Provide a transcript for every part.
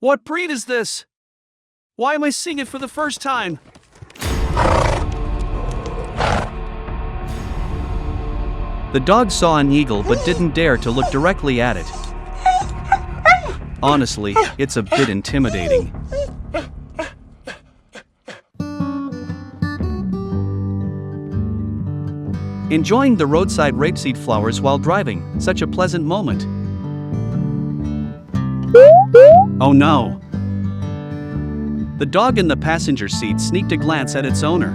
What breed is this? Why am I seeing it for the first time? The dog saw an eagle but didn't dare to look directly at it. Honestly, it's a bit intimidating. Enjoying the roadside rapeseed flowers while driving, such a pleasant moment. Oh no! The dog in the passenger seat sneaked a glance at its owner.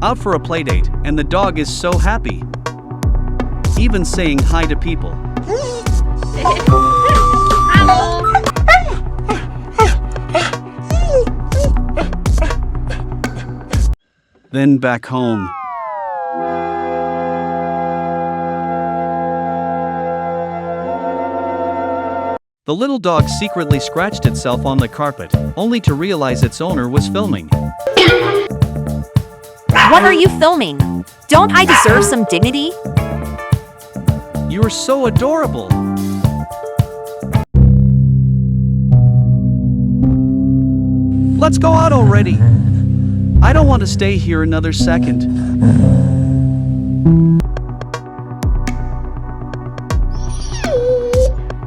Out for a playdate, and the dog is so happy. Even saying hi to people. Then back home. The little dog secretly scratched itself on the carpet, only to realize its owner was filming. What are you filming? Don't I deserve some dignity? You're so adorable. Let's go out already. I don't want to stay here another second.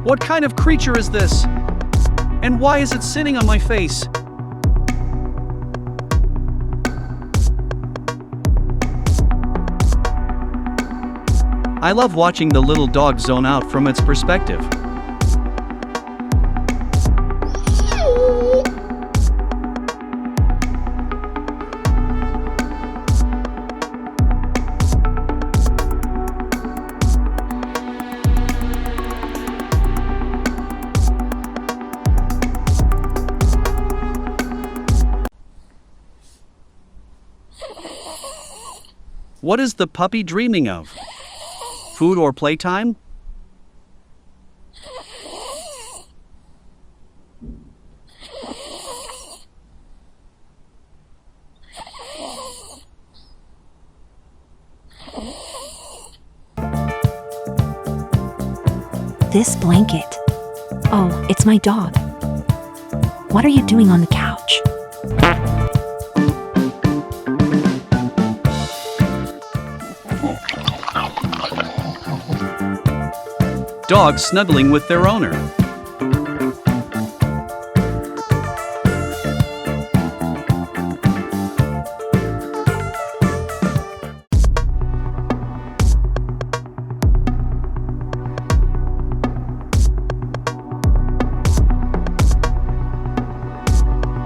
What kind of creature is this? And why is it sitting on my face? I love watching the little dog zone out from its perspective. What is the puppy dreaming of? Food or playtime? This blanket. Oh, it's my dog. What are you doing on the couch? Dogs snuggling with their owner.